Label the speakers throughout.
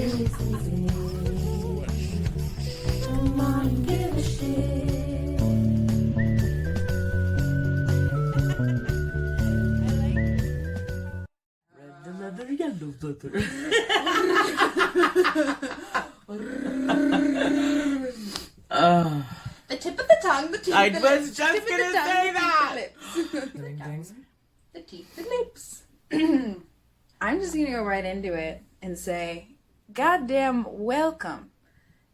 Speaker 1: Come on, give a shit. Red leather, yellow leather. The tip of the tongue, the teeth,
Speaker 2: I
Speaker 1: the
Speaker 2: was
Speaker 1: lips.
Speaker 2: just
Speaker 1: The tip of
Speaker 2: gonna
Speaker 1: the tongue,
Speaker 2: say
Speaker 1: the
Speaker 2: that.
Speaker 1: teeth, the lips. The teeth, the lips.
Speaker 3: I'm just gonna go right into it and say, goddamn welcome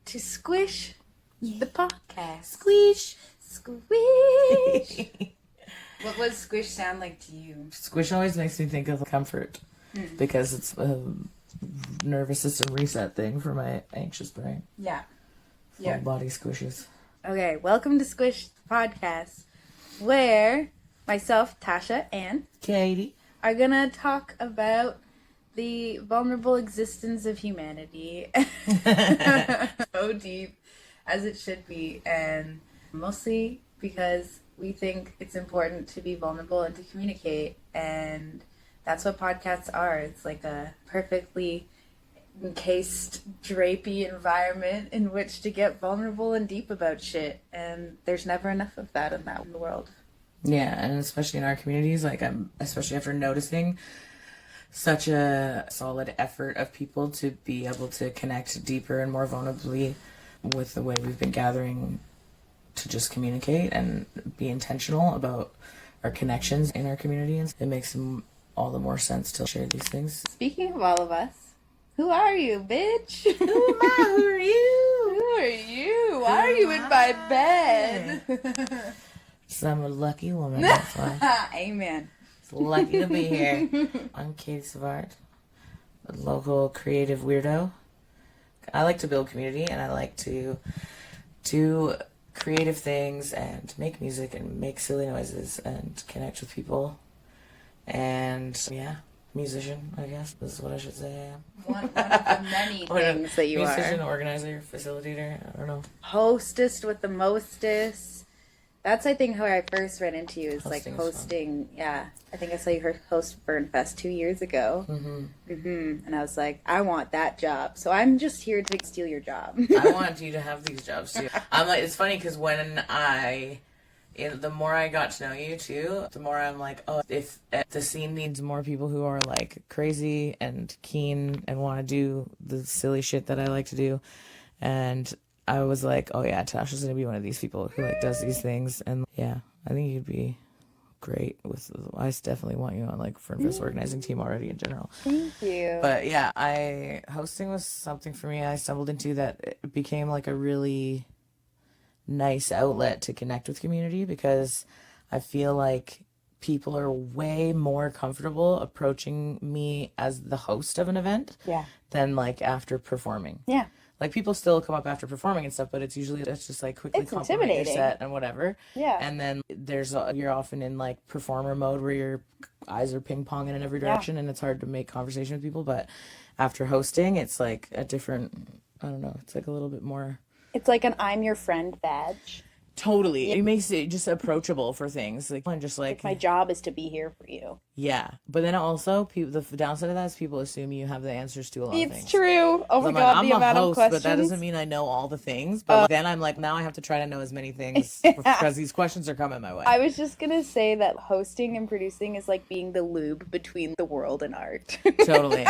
Speaker 3: to Squish the podcast.
Speaker 1: Squish.
Speaker 3: Squish. What would Squish sound like to you?
Speaker 2: Squish always makes me think of comfort because it's a nervous system reset thing for my anxious brain.
Speaker 3: Yeah.
Speaker 2: Full body squishes.
Speaker 3: Okay, welcome to Squish Podcast, where myself, Tasha, and
Speaker 2: Kady.
Speaker 3: are gonna talk about the vulnerable existence of humanity. So deep, as it should be, and mostly because we think it's important to be vulnerable and to communicate, and that's what podcasts are. It's like a perfectly encased, drapey environment in which to get vulnerable and deep about shit, and there's never enough of that in the world.
Speaker 2: Yeah, and especially in our communities, like especially after noticing such a solid effort of people to be able to connect deeper and more vulnerably with the way we've been gathering to just communicate and be intentional about our connections in our community. And it makes all the more sense to share these things.
Speaker 3: Speaking of all of us, who are you, bitch?
Speaker 2: Who am I? Who are you?
Speaker 3: Who are you? Why are you in my bed?
Speaker 2: So I'm a lucky woman, that's why.
Speaker 3: Amen.
Speaker 2: It's lucky to be here. I'm Kady Savard, a local creative weirdo. I like to build community, and I like to do creative things and make music and make silly noises and connect with people. And yeah, musician, I guess is what I should say I am.
Speaker 3: One of the many things that you
Speaker 2: musician,
Speaker 3: are.
Speaker 2: organizer, facilitator, I don't know.
Speaker 3: Hostess with the mostest. That's, I think, how I first ran into you, is like
Speaker 2: Hosting is
Speaker 3: hosting. Yeah. I think I saw you host Burnfest 2 years ago. And I was like, I want that job. So I'm just here to steal your job.
Speaker 2: I want you to have these jobs too. I'm like, it's funny because the more I got to know you too, the more I'm like, oh, if the scene needs more people who are like crazy and keen and want to do the silly shit that I like to do. And I was like, oh yeah, Tasha's gonna be one of these people who like does these things. And yeah, I think you'd be great with. I definitely want you on like Fernfest organizing team already in general.
Speaker 3: Thank you.
Speaker 2: But yeah, hosting was something for me I stumbled into that it became like a really nice outlet to connect with community, because I feel like people are way more comfortable approaching me as the host of an event than like after performing.
Speaker 3: Yeah.
Speaker 2: Like, people still come up after performing and stuff, but it's just like quickly compliment your set and whatever.
Speaker 3: Yeah.
Speaker 2: And then you're often in like performer mode where your eyes are ping ponging in every direction and it's hard to make conversation with people. But after hosting, it's like a different, I don't know, it's like a little bit more.
Speaker 3: It's like an I'm your friend badge.
Speaker 2: Totally. It makes it just approachable for things. Like, and just like
Speaker 3: my job is to be here for you.
Speaker 2: Yeah. But then also, the downside of that is people assume you have the answers to a lot of things.
Speaker 3: It's true. Oh my
Speaker 2: I'm
Speaker 3: God,
Speaker 2: like,
Speaker 3: the amount of questions.
Speaker 2: But that doesn't mean I know all the things. But then I'm like, now I have to try to know as many things because these questions are coming my way.
Speaker 3: I was just going to say that hosting and producing is like being the lube between the world and art.
Speaker 2: Totally.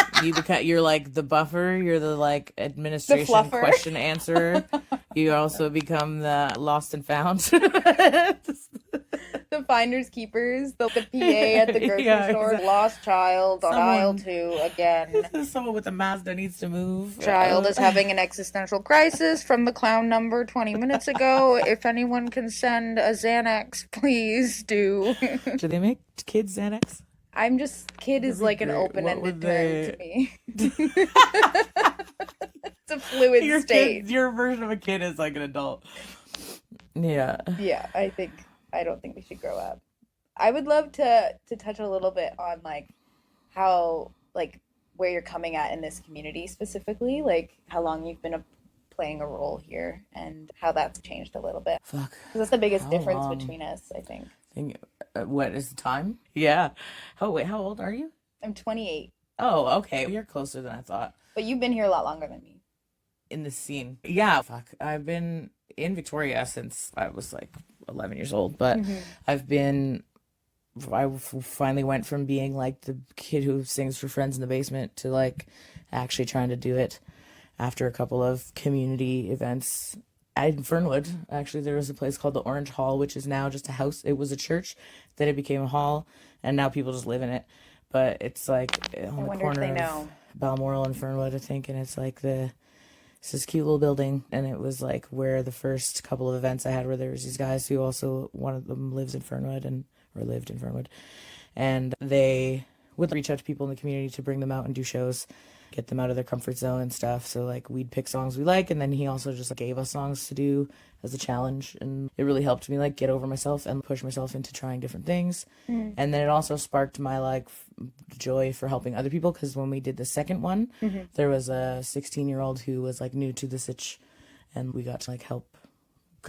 Speaker 2: You're like the buffer. You're the like administration
Speaker 3: fluffer.
Speaker 2: question answerer. You also become the lost and found.
Speaker 3: The finders keepers, the PA at the grocery store,
Speaker 2: exactly.
Speaker 3: Lost child on aisle 2 again.
Speaker 2: Someone with a mask that needs to move.
Speaker 3: Child is having an existential crisis from the clown number 20 minutes ago. If anyone can send a Xanax, please do.
Speaker 2: Do they make kids Xanax?
Speaker 3: I'm just, kid is like an open-ended term to me. It's a fluid state.
Speaker 2: Your version of a kid is like an adult. Yeah.
Speaker 3: Yeah, I don't think we should grow up. I would love to touch a little bit on like how, like, where you're coming at in this community specifically, like how long you've been playing a role here and how that's changed a little bit.
Speaker 2: Fuck.
Speaker 3: 'Cause that's the biggest difference between us, I think.
Speaker 2: What is the time? Yeah. Oh wait, how old are you?
Speaker 3: I'm 28.
Speaker 2: Oh, okay. You're closer than I thought.
Speaker 3: But you've been here a lot longer than me.
Speaker 2: In the scene. Yeah, fuck. I've been in Victoria since I was like 11 years old, but I finally went from being like the kid who sings for friends in the basement to like actually trying to do it after a couple of community events. In Fernwood, actually, there was a place called the Orange Hall, which is now just a house. It was a church, then it became a hall, and now people just live in it. But it's like on the corner of Balmoral and Fernwood, I think, and it's like it's this cute little building, and it was like where the first couple of events I had where there was these guys who also, one of them lives in Fernwood or lived in Fernwood, and they would reach out to people in the community to bring them out and do shows, get them out of their comfort zone and stuff. So like we'd pick songs we like, and then he also just like, gave us songs to do as a challenge, and it really helped me like get over myself and push myself into trying different things. And then it also sparked my like joy for helping other people, because when we did the second one, there was a 16-year-old who was like new to the sitch, and we got to like help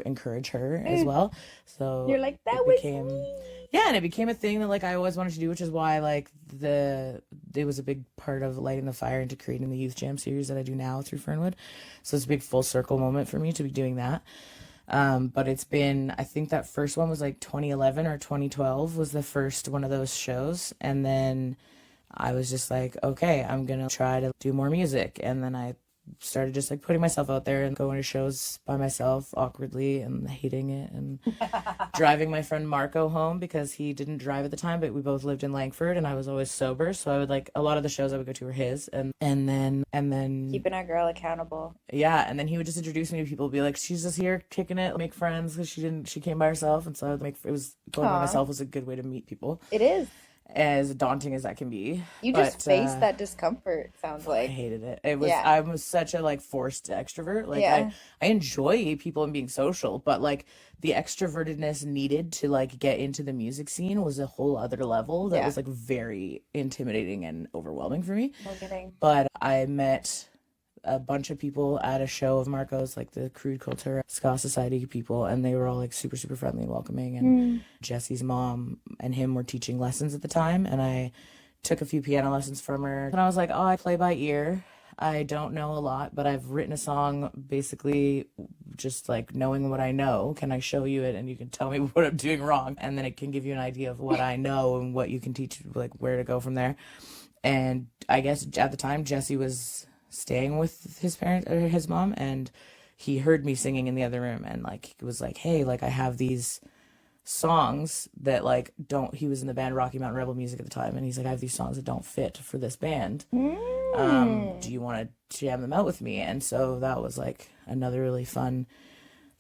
Speaker 2: encourage her as well. So
Speaker 3: you're like, that was
Speaker 2: became
Speaker 3: me.
Speaker 2: Yeah, and it became a thing that like I always wanted to do, which is why like it was a big part of lighting the fire into creating the Youth Jam series that I do now through Fernwood. So it's a big full circle moment for me to be doing that. But it's been, I think that first one was like 2011 or 2012 was the first one of those shows, and then I was just like, okay, I'm gonna try to do more music, and then I started just like putting myself out there and going to shows by myself awkwardly and hating it, and driving my friend Marco home because he didn't drive at the time, but we both lived in Langford and I was always sober, so I would like a lot of the shows I would go to were his, and then
Speaker 3: Keeping our girl accountable.
Speaker 2: yeah, and then he would just introduce me to people, be like, she's just here kicking it, make friends, because she came by herself, and so I would make, it was going by myself was a good way to meet people,
Speaker 3: It is.
Speaker 2: as daunting as that can be.
Speaker 3: You just faced that discomfort, sounds
Speaker 2: I
Speaker 3: like.
Speaker 2: hated it. It was I was such a like forced extrovert. Like I enjoy people and being social, but like the extrovertedness needed to like get into the music scene was a whole other level that was like very intimidating and overwhelming for me.
Speaker 3: No kidding.
Speaker 2: But I met a bunch of people at a show of Marco's, like the Crude Culture Ska Society people, and they were all like super, super friendly and welcoming. And Jesse's mom and him were teaching lessons at the time, and I took a few piano lessons from her. And I was like, oh, I play by ear. I don't know a lot, but I've written a song basically just like knowing what I know. Can I show you it and you can tell me what I'm doing wrong? And then it can give you an idea of what I know and what you can teach, like where to go from there. And I guess at the time, Jesse was staying with his parents or his mom, and he heard me singing in the other room, and like it was like, hey, like I have these songs that like don't, he was in the band Rocky Mountain Rebel Music at the time, and he's like, I have these songs that don't fit for this band. Do you want to jam them out with me? And so that was like another really fun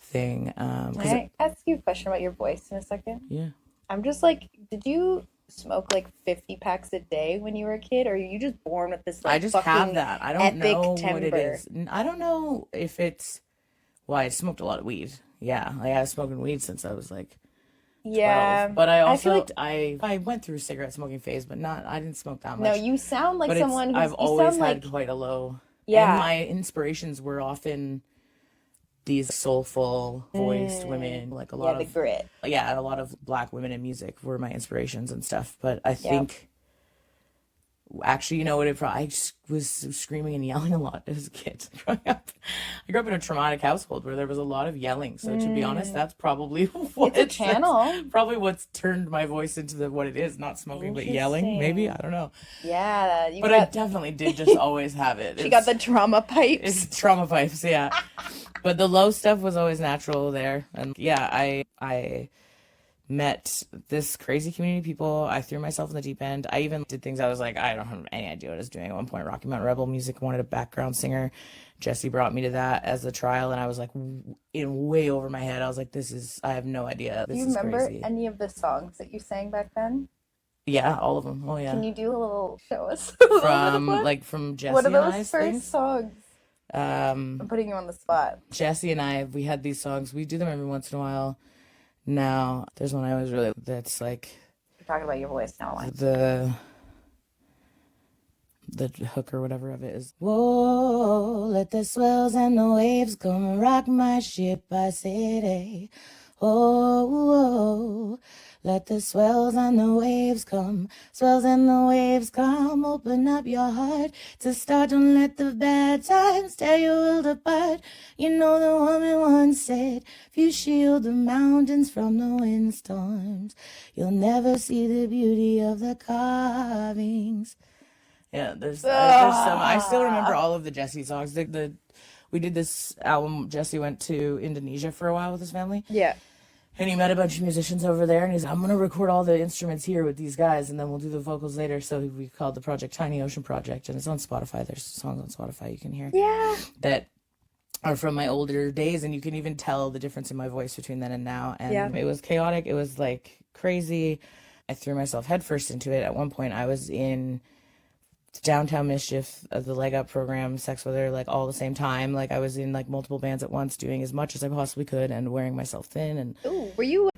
Speaker 2: thing.
Speaker 3: Can I ask you a question about your voice in a second?
Speaker 2: Yeah.
Speaker 3: I'm just like, did you smoke like 50 packs a day when you were a kid, or are you just born with this like
Speaker 2: I just have that. I don't know
Speaker 3: timbre?
Speaker 2: what it is. I don't know if it's, well, I smoked a lot of weed. Yeah, like I was smoking weed since I was like 12. But I also I went through a cigarette smoking phase, but I didn't smoke that much.
Speaker 3: No, you sound like someone who's,
Speaker 2: I've always had quite a low. Yeah. And my inspirations were often these soulful voiced women, like a lot of
Speaker 3: the grit.
Speaker 2: Yeah, a lot of Black women in music were my inspirations and stuff. But I think actually, you know what? I was screaming and yelling a lot as a kid growing up. I grew up in a traumatic household where there was a lot of yelling. So to be honest, that's probably what
Speaker 3: it's a channel.
Speaker 2: Probably what's turned my voice into what it is, not smoking but yelling. Maybe, I don't know.
Speaker 3: Yeah,
Speaker 2: I definitely did just always have it.
Speaker 3: She got the trauma pipes.
Speaker 2: It's trauma pipes, yeah. But the low stuff was always natural there, and yeah, I met this crazy community of people. I threw myself in the deep end. I even did things I was like, I don't have any idea what I was doing. At one point, Rocky Mountain Rebel Music wanted a background singer. Jesse brought me to that as a trial, and I was like, in way over my head. I was like, I have no idea. This is crazy.
Speaker 3: Do you remember any of the songs that you sang back then?
Speaker 2: Yeah, all of them. Oh yeah.
Speaker 3: Can you do a little show us?
Speaker 2: From Jesse
Speaker 3: what are
Speaker 2: and
Speaker 3: those
Speaker 2: I's
Speaker 3: first
Speaker 2: things?
Speaker 3: songs? I'm putting you on the spot.
Speaker 2: Jesse and I, we had these songs. We do them every once in a while. Now, there's one I always really, that's like,
Speaker 3: you're talking about your voice now.
Speaker 2: The hook or whatever of it is, whoa, let the swells and the waves come rock my ship, I said, hey. Oh, let the swells and the waves come. Swells and the waves come. Open up your heart to start. Don't let the bad times tear your world apart. You know the woman once said, if you shield the mountains from the windstorms, you'll never see the beauty of the carvings. Yeah, there's some. I still remember all of the Jesse songs. We did this album. Jesse went to Indonesia for a while with his family.
Speaker 3: Yeah.
Speaker 2: And he met a bunch of musicians over there, and he's like, I'm going to record all the instruments here with these guys, and then we'll do the vocals later. So we called the project Tiny Ocean Project, and it's on Spotify. There's songs on Spotify you can hear.
Speaker 3: Yeah.
Speaker 2: That are from my older days, and you can even tell the difference in my voice between then and now. And it was chaotic. It was, like, crazy. I threw myself headfirst into it. At one point, I was in Downtown Mischief, the Leg Up program, Sex With Her, like all the same time. Like I was in like multiple bands at once, doing as much as I possibly could and wearing myself thin. And
Speaker 3: ooh, were you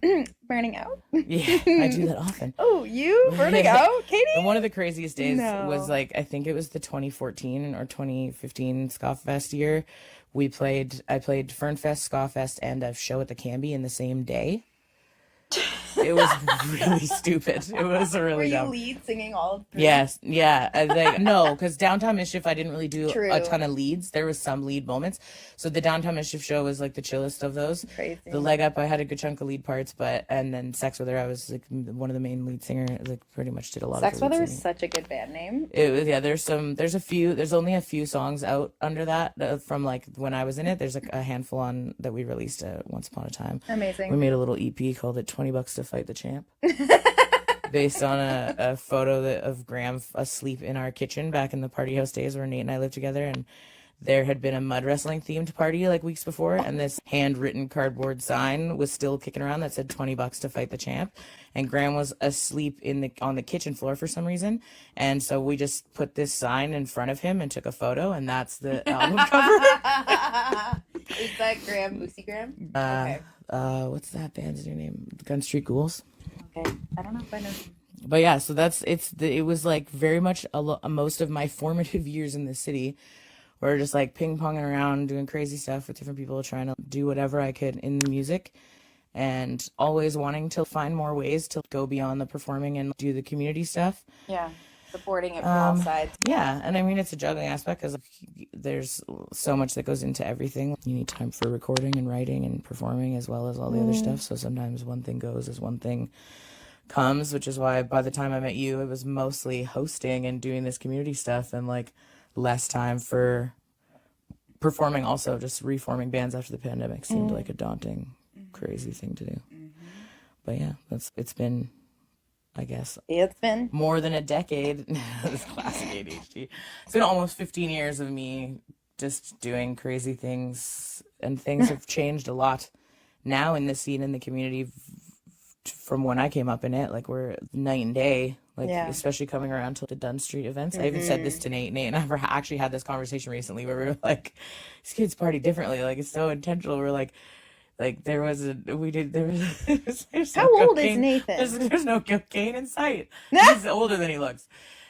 Speaker 3: burning out?
Speaker 2: Yeah, I do that often.
Speaker 3: Oh, you burning out, Kady?
Speaker 2: And one of the craziest days was like, I think it was the 2014 or 2015 Ska Fest year. I played Fernfest, Ska Fest, and a show at the Canby in the same day. It was really stupid. It was really dumb.
Speaker 3: Were you lead singing all of them?
Speaker 2: Yes, yeah. No, because Downtown Mischief, I didn't really do a ton of leads. There was some lead moments. So the Downtown Mischief show was like the chillest of those.
Speaker 3: Crazy.
Speaker 2: The Leg Up, I had a good chunk of lead parts, and then Sex With Her, I was like one of the main lead singer. Like pretty much did a lot
Speaker 3: Sex
Speaker 2: of. Sex
Speaker 3: With Her is such a good band name.
Speaker 2: It was, yeah. There's only a few songs out under that from like when I was in it. There's like a handful on that we released once upon a time.
Speaker 3: Amazing.
Speaker 2: We made a little EP called it $20 to Fight the Champ. Based on a photo of Graham asleep in our kitchen back in the party house days where Nate and I lived together, and there had been a mud wrestling themed party like weeks before, and this handwritten cardboard sign was still kicking around that said $20 to fight the champ, and Graham was asleep on the kitchen floor for some reason, and so we just put this sign in front of him and took a photo, and that's the album cover.
Speaker 3: Is that Graham, Lucy Graham?
Speaker 2: Okay. What's that band's new name? Gun Street Ghouls.
Speaker 3: Okay, I don't know if I know.
Speaker 2: But yeah, so it was like very much most of my formative years in the city were just like ping ponging around, doing crazy stuff with different people, trying to do whatever I could in the music, and always wanting to find more ways to go beyond the performing and do the community stuff.
Speaker 3: Yeah, supporting it from all sides.
Speaker 2: Yeah, and I mean it's a juggling aspect because there's so much that goes into everything. You need time for recording and writing and performing as well as all the other stuff. So sometimes one thing goes as one thing comes, which is why by the time I met you, it was mostly hosting and doing this community stuff and like less time for performing. Also, just reforming bands after the pandemic seemed like a daunting, crazy thing to do. But yeah, it's been, I guess,
Speaker 3: it's been
Speaker 2: more than a decade. This classic ADHD. It's been almost 15 years of me just doing crazy things, and things have changed a lot now in the scene, in the community, from when I came up in it. Like we're night and day, like especially coming around to the Dunn Street events. I even said this to Nate and I actually had this conversation recently where we were like, these kids party differently, like it's so intentional. We're like there was
Speaker 3: how old is Nathan?
Speaker 2: There's no cocaine in sight. He's older than he looks.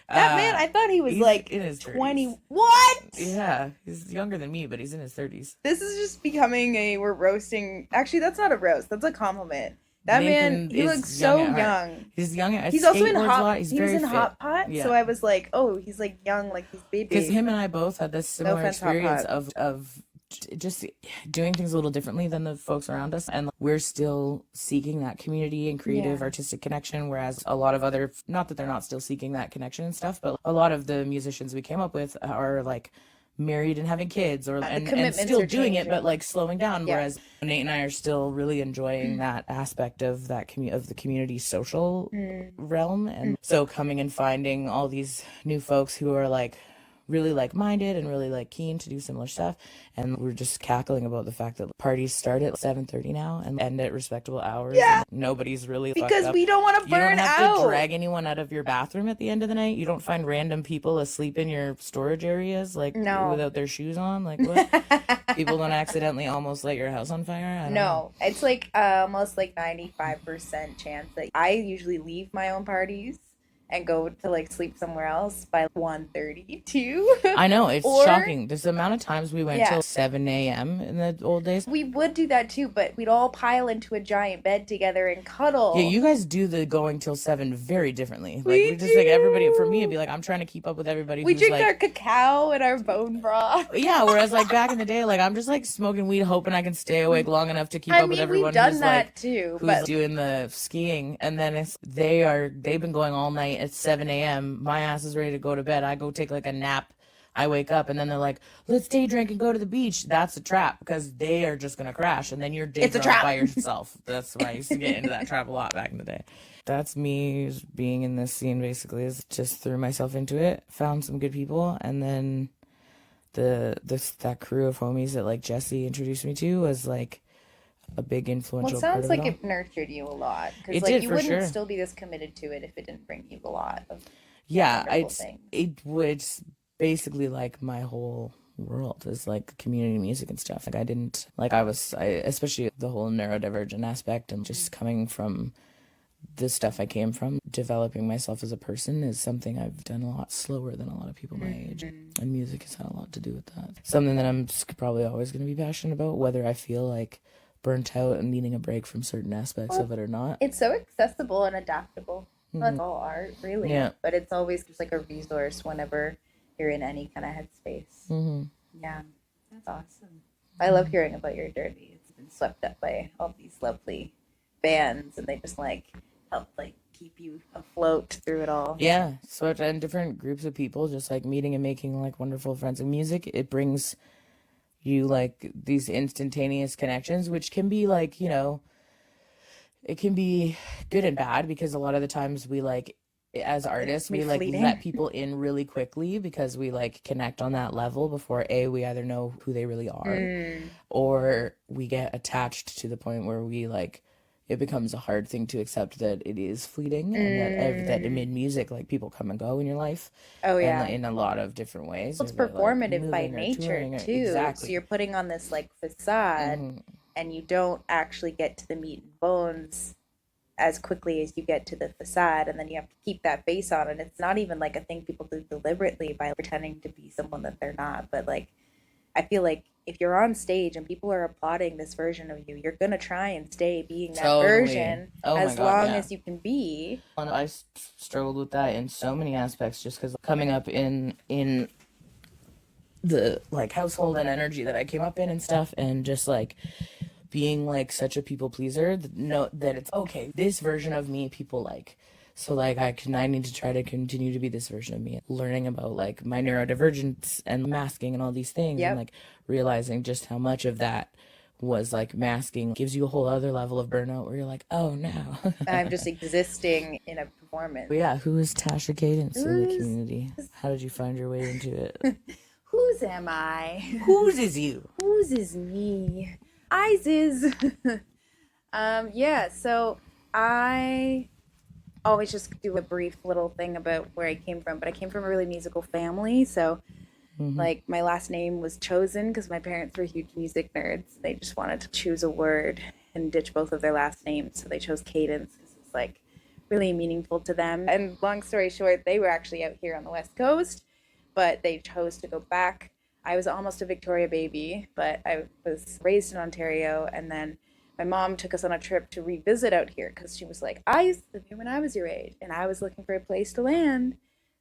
Speaker 3: That man, I thought he was like
Speaker 2: in his
Speaker 3: 20.
Speaker 2: 30s.
Speaker 3: What?
Speaker 2: Yeah, he's younger than me, but he's in his 30s.
Speaker 3: This is just becoming we're roasting. Actually, that's not a roast. That's a compliment. That
Speaker 2: Nathan
Speaker 3: man, he looks so young.
Speaker 2: He's young.
Speaker 3: He's also in Hot.
Speaker 2: He's
Speaker 3: he was
Speaker 2: very
Speaker 3: in
Speaker 2: fit.
Speaker 3: Hot Pot, so I was like, oh, he's like young, like he's baby.
Speaker 2: Because him and I both had this similar
Speaker 3: offense, Hot
Speaker 2: experience
Speaker 3: Pot.
Speaker 2: of just doing things a little differently than the folks around us, and we're still seeking that community and creative artistic connection, whereas a lot of other, not that they're not still seeking that connection and stuff, but a lot of the musicians we came up with are like married and having kids, or and still doing it, but like slowing down. Whereas Nate and I are still really enjoying that aspect of that of the community social realm, and so coming and finding all these new folks who are like really like-minded and really like keen to do similar stuff, and we're just cackling about the fact that parties start at 7:30 now and end at respectable hours. Yeah, nobody's really
Speaker 3: because we don't want to burn out.
Speaker 2: You don't have to drag anyone out of your bathroom at the end of the night. You don't find random people asleep in your storage areas without their shoes on. Like what? People don't accidentally almost light your house on fire. I don't know.
Speaker 3: It's like almost like 95% chance that I usually leave my own parties and go to like sleep somewhere else by 1:32.
Speaker 2: I know, it's
Speaker 3: Or-
Speaker 2: shocking. There's the amount of times we went
Speaker 3: Yeah.
Speaker 2: till 7 a.m. in the old days.
Speaker 3: We would do that too, but we'd all pile into a giant bed together and cuddle.
Speaker 2: Yeah, you guys do the going till 7 very differently. Like,
Speaker 3: We
Speaker 2: we just, like, everybody, for me,
Speaker 3: do.
Speaker 2: it'd be like, I'm trying to keep up with everybody
Speaker 3: We
Speaker 2: who's,
Speaker 3: drink
Speaker 2: like...
Speaker 3: our cacao and our bone broth.
Speaker 2: Yeah, whereas, like, back in the day, like, I'm just, like, smoking weed, hoping I can stay awake long enough to keep up with everyone
Speaker 3: we've done
Speaker 2: who's,
Speaker 3: that
Speaker 2: like...
Speaker 3: too,
Speaker 2: who's
Speaker 3: but
Speaker 2: doing the skiing, and then they've been going all night at 7 a.m. My ass is ready to go to bed. I go take like a nap. I wake up and then they're like, let's day drink and go to the beach. That's a trap because they are just gonna crash and then you're day
Speaker 3: It's a
Speaker 2: drunk
Speaker 3: trap.
Speaker 2: by yourself. That's why I used to get into that trap a lot back in the day. That's me being in this scene basically, is just threw myself into it, found some good people, and then that crew of homies that like Jesse introduced me to was like a big influential
Speaker 3: well, it
Speaker 2: part
Speaker 3: sounds
Speaker 2: of
Speaker 3: like
Speaker 2: it all.
Speaker 3: it nurtured you a lot.
Speaker 2: It
Speaker 3: Because like
Speaker 2: did,
Speaker 3: you
Speaker 2: for
Speaker 3: wouldn't
Speaker 2: sure.
Speaker 3: still be this committed to it if it didn't bring you a lot of
Speaker 2: Yeah,
Speaker 3: wonderful things.
Speaker 2: it would basically like my whole world is like community music and stuff. Like I especially the whole neurodivergent aspect and just coming from the stuff I came from, developing myself as a person is something I've done a lot slower than a lot of people my age. And music has had a lot to do with that. Something that I'm probably always going to be passionate about, whether I feel like burnt out and needing a break from certain aspects of it or not.
Speaker 3: It's so accessible and adaptable. That's all art, really.
Speaker 2: Yeah.
Speaker 3: But it's always just like a resource whenever you're in any kind of headspace.
Speaker 2: Mm-hmm.
Speaker 3: Yeah, that's awesome. I love hearing about your journey. It's been swept up by all these lovely bands, and they just like help like keep you afloat through it all.
Speaker 2: Yeah, so and different groups of people just like meeting and making like wonderful friends. And music, it brings you like these instantaneous connections, which can be like, you know, it can be good and bad because a lot of the times we like, as artists, we like
Speaker 3: fleeting.
Speaker 2: let people in really quickly because we like connect on that level before we either know who they really are or we get attached to the point where we like, it becomes a hard thing to accept that it is fleeting and that in music, like people come and go in your life.
Speaker 3: Oh, yeah.
Speaker 2: And in a lot of different ways.
Speaker 3: It's
Speaker 2: Or, like,
Speaker 3: performative by
Speaker 2: moving or
Speaker 3: nature
Speaker 2: touring or-
Speaker 3: too.
Speaker 2: Exactly.
Speaker 3: So you're putting on this like facade, and you don't actually get to the meat and bones as quickly as you get to the facade, and then you have to keep that face on. And it's not even like a thing people do deliberately by pretending to be someone that they're not. But like, I feel like if you're on stage and people are applauding this version of you, you're gonna try and stay being that
Speaker 2: Totally.
Speaker 3: version
Speaker 2: Oh my
Speaker 3: as
Speaker 2: God,
Speaker 3: long
Speaker 2: yeah.
Speaker 3: as you can be.
Speaker 2: And I struggled with that in so many aspects just because coming up in the like household and energy that I came up in and stuff, and just like being like such a people pleaser, know that it's okay, this version of me people like, so like I need to try to continue to be this version of me, learning about like my neurodivergence and masking and all these things.
Speaker 3: Yep.
Speaker 2: And like realizing just how much of that was like masking gives you a whole other level of burnout where you're like, oh no.
Speaker 3: I'm just existing in a performance.
Speaker 2: But yeah, who is Tasha Cadence in the
Speaker 3: Who's-
Speaker 2: community? How did you find your way into it?
Speaker 3: Whose am I?
Speaker 2: Whose is you?
Speaker 3: Whose is me? Eyes is. Yeah, so I always just do a brief little thing about where I came from, but I came from a really musical family, so like my last name was chosen because my parents were huge music nerds. They just wanted to choose a word and ditch both of their last names, so they chose Cadence because it's like really meaningful to them. And long story short, they were actually out here on the West Coast, but they chose to go back. I was almost a Victoria baby, but I was raised in Ontario, and then my mom took us on a trip to revisit out here because she was like, I used to live here when I was your age, and I was looking for a place to land.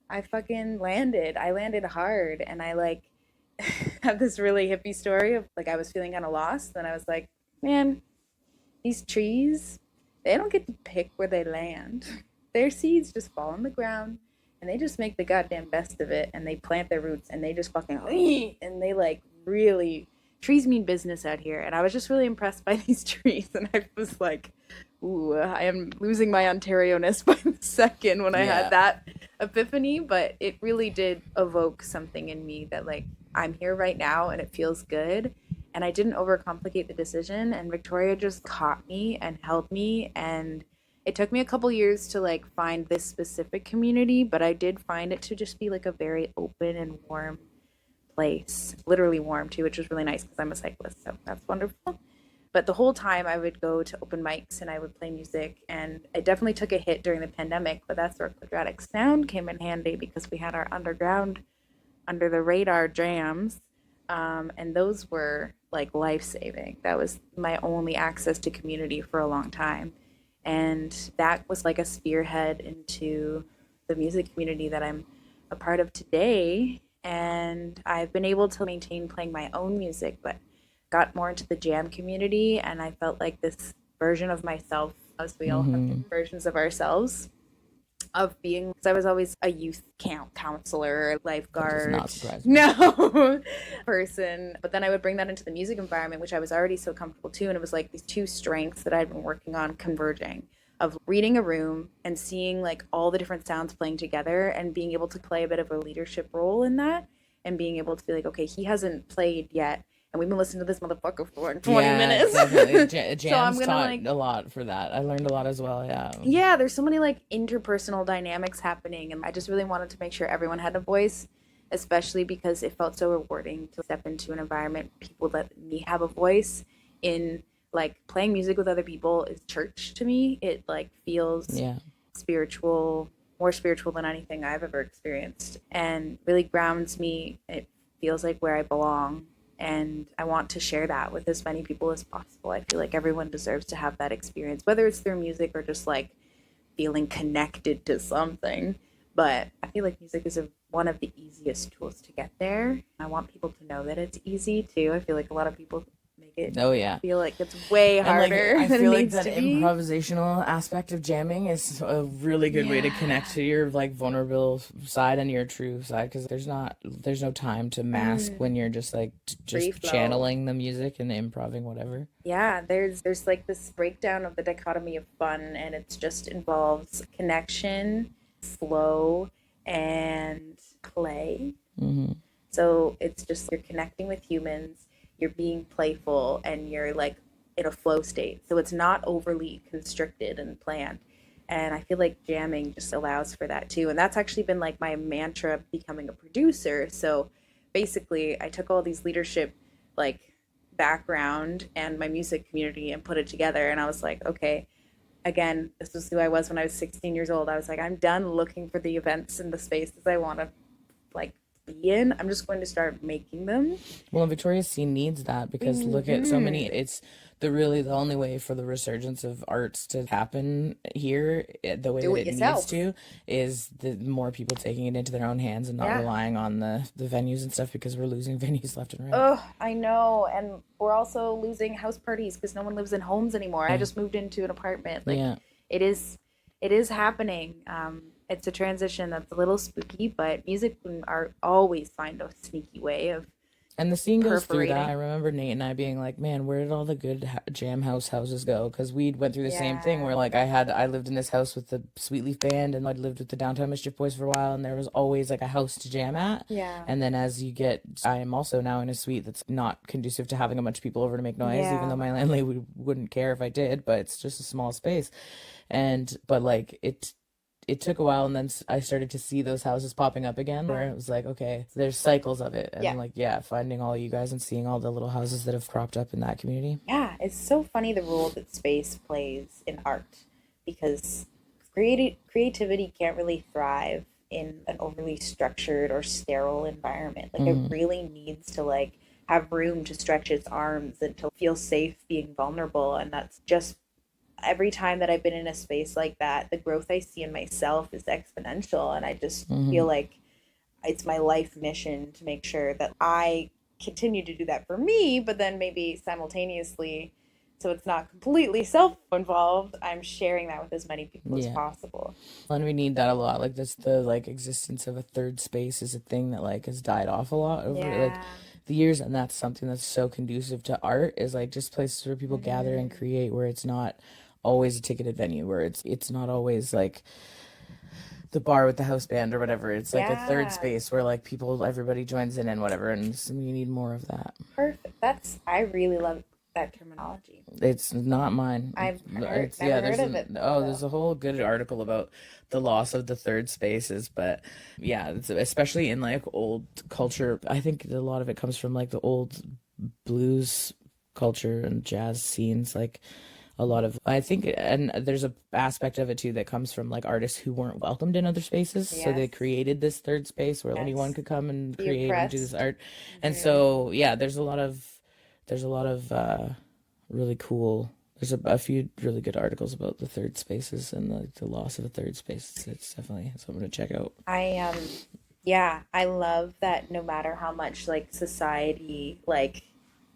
Speaker 3: I fucking landed. I landed hard, and I like have this really hippie story of like I was feeling kind of lost, and I was like, man, these trees, they don't get to pick where they land. Their seeds just fall on the ground, and they just make the goddamn best of it, and they plant their roots, and they just fucking and they like really, trees mean business out here. And I was just really impressed by these trees, and I was like, ooh, I am losing my Ontario-ness by the second when I had that epiphany. But it really did evoke something in me that like I'm here right now and it feels good, and I didn't overcomplicate the decision, and Victoria just caught me and held me. And it took me a couple years to like find this specific community, but I did find it to just be like a very open and warm place, literally warm too, which was really nice because I'm a cyclist, so that's wonderful. But the whole time I would go to open mics and I would play music, and it definitely took a hit during the pandemic, but that's where Quadratic Sound came in handy because we had our underground, under the radar jams. And those were like life saving. That was my only access to community for a long time. And that was like a spearhead into the music community that I'm a part of today. And I've been able to maintain playing my own music, but got more into the jam community. And I felt like this version of myself, as we all have different versions of ourselves, of being, because I was always a youth camp counselor, lifeguard,
Speaker 2: not surprising.
Speaker 3: no person. But then I would bring that into the music environment, which I was already so comfortable to. And it was like these two strengths that I'd been working on converging, of reading a room and seeing like all the different sounds playing together and being able to play a bit of a leadership role in that, and being able to be like, okay, he hasn't played yet, and we've been listening to this motherfucker for 20 minutes.
Speaker 2: Definitely. Jams
Speaker 3: So I'm gonna,
Speaker 2: taught
Speaker 3: like,
Speaker 2: a lot for that. I learned a lot as well.
Speaker 3: Yeah, there's so many like interpersonal dynamics happening, and I just really wanted to make sure everyone had a voice, especially because it felt so rewarding to step into an environment people let me have a voice in. Like, playing music with other people is church to me. It like feels spiritual, more spiritual than anything I've ever experienced, and really grounds me. It feels like where I belong, and I want to share that with as many people as possible. I feel like everyone deserves to have that experience, whether it's through music or just like feeling connected to something. But I feel like music is one of the easiest tools to get there. I want people to know that it's easy too. I feel like a lot of people make it feel like it's way harder.
Speaker 2: I
Speaker 3: than
Speaker 2: feel
Speaker 3: it
Speaker 2: like
Speaker 3: needs
Speaker 2: that
Speaker 3: to be.
Speaker 2: improvisational aspect of jamming is a really good way to connect to your like vulnerable side and your true side, because there's no time to mask when you're just like just channeling the music and improving whatever.
Speaker 3: Yeah, there's like this breakdown of the dichotomy of fun, and it's just involves connection, flow, and play. So it's just, you're connecting with humans, you're being playful, and you're like in a flow state. So it's not overly constricted and planned. And I feel like jamming just allows for that too. And that's actually been like my mantra becoming a producer. So basically I took all these leadership like background and my music community and put it together. And I was like, okay, again, this was who I was when I was 16 years old. I was like, I'm done looking for the events and the spaces I want to like be in. I'm just going to start making them.
Speaker 2: Well, Victoria's scene needs that, because look at so many, it's the only way for the resurgence of arts to happen here, the way that it needs to, is the more people taking it into their own hands and not relying on the venues and stuff, because we're losing venues left and right.
Speaker 3: Oh, I know. And we're also losing house parties because no one lives in homes anymore. I just moved into an apartment. Like, it is happening. It's a transition that's a little spooky, but music and art always find a sneaky way of
Speaker 2: And the scene goes through
Speaker 3: perforating.
Speaker 2: that. I remember Nate and I being like, man, where did all the good jam house houses go? Because we went through the same thing where like I lived in this house with the Sweetleaf Band, and I'd lived with the Downtown Mischief Boys for a while, and there was always like a house to jam at.
Speaker 3: Yeah.
Speaker 2: And then as you get, I am also now in a suite that's not conducive to having a bunch of people over to make noise, even though my landlady wouldn't care if I did, but it's just a small space. But like it took a while, and then I started to see those houses popping up again, where it was like, okay, there's cycles of it. And like, finding all you guys and seeing all the little houses that have cropped up in that community.
Speaker 3: Yeah, it's so funny the role that space plays in art, because creativity can't really thrive in an overly structured or sterile environment. Like, it really needs to like have room to stretch its arms and to feel safe being vulnerable. And that's just, every time that I've been in a space like that, the growth I see in myself is exponential. And I just feel like it's my life mission to make sure that I continue to do that for me, but then maybe simultaneously, so it's not completely self-involved, I'm sharing that with as many people as possible.
Speaker 2: And we need that a lot. Like, the like existence of a third space is a thing that like has died off a lot over like the years, and that's something that's so conducive to art, is like just places where people gather and create, where it's not always a ticketed venue, where it's not always like the bar with the house band or whatever. It's like a third space where like everybody joins in and whatever, and so you need more of that.
Speaker 3: Perfect. I really love that terminology.
Speaker 2: It's not mine.
Speaker 3: I've never heard of it.
Speaker 2: There's a whole good article about the loss of the third spaces, but it's, especially in like old culture, I think a lot of it comes from like the old blues culture and jazz scenes, like a lot of, I think, and there's a aspect of it too that comes from like artists who weren't welcomed in other spaces, so they created this third space where anyone could come and create and do this art. And so there's a lot of really cool, there's a few really good articles about the third spaces and the loss of a third space. It's definitely something to check out.
Speaker 3: I love that no matter how much like society like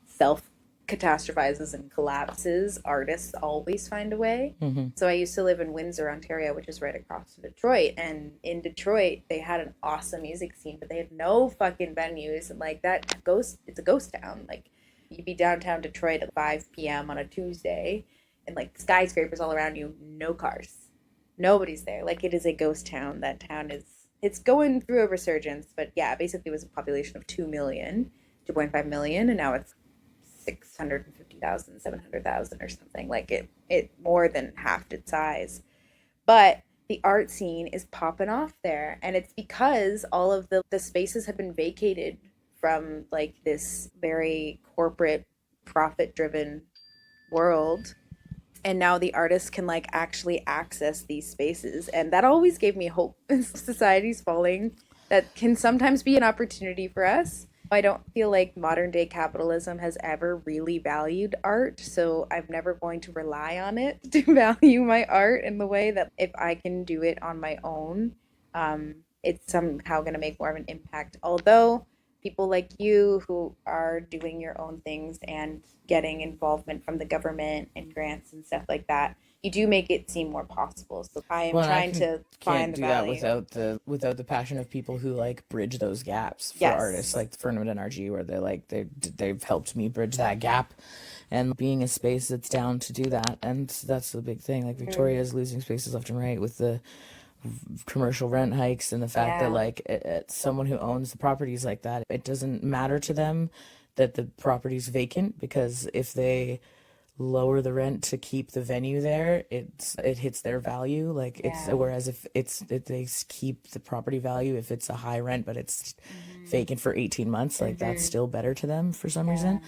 Speaker 3: self catastrophizes and collapses, artists always find a way. So I used to live in Windsor, Ontario, which is right across from Detroit, and in Detroit they had an awesome music scene, but they had no fucking venues, and like it's a ghost town. Like you'd be downtown Detroit at 5 p.m. on a Tuesday and like skyscrapers all around you, no cars, nobody's there. Like it is a ghost town. That town it's going through a resurgence, but basically it was a population of 2.5 million, and now it's 650,000, 700,000 or something. Like it more than halved its size. But the art scene is popping off there, and it's because all of the spaces have been vacated from like this very corporate profit driven world, and now the artists can like actually access these spaces, and that always gave me hope. Society's falling, that can sometimes be an opportunity for us. I don't feel like modern day capitalism has ever really valued art, so I'm never going to rely on it to value my art in the way that if I can do it on my own, it's somehow going to make more of an impact. Although people like you who are doing your own things and getting involvement from the government and grants and stuff like that, you do make it seem more possible. So I am trying to find the value.
Speaker 2: That without the passion of people who like bridge those gaps for artists, like Fernwood and RG, where they've helped me bridge that gap, and being a space that's down to do that. And that's the big thing. Like Victoria is losing spaces left and right with the commercial rent hikes and the fact that like someone who owns the properties like that, it doesn't matter to them that the property's vacant, because if they lower the rent to keep the venue there, it hits their value. Like whereas if they keep the property value, if it's a high rent but it's vacant for 18 months, like that's still better to them for some reason. And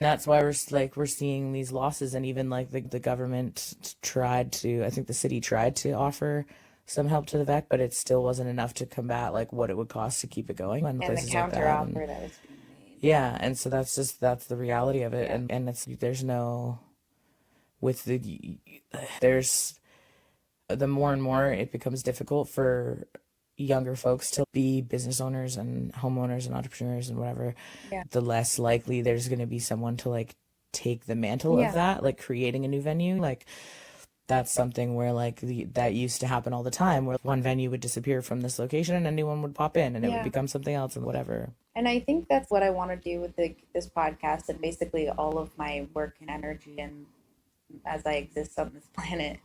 Speaker 2: that's why we're seeing these losses. And even like the government tried to, I think the city tried to offer some help to the VEC, but it still wasn't enough to combat like what it would cost to keep it going. And
Speaker 3: the counter offer that was being made.
Speaker 2: Yeah, and so that's the reality of it. And it's there's the more and more it becomes difficult for younger folks to be business owners and homeowners and entrepreneurs and whatever, the less likely there's going to be someone to like take the mantle of that, like creating a new venue. Like that's something where like that used to happen all the time, where one venue would disappear from this location and a new one would pop in and it would become something else and whatever.
Speaker 3: And I think that's what I want to do with this podcast and basically all of my work and energy and as I exist on this planet.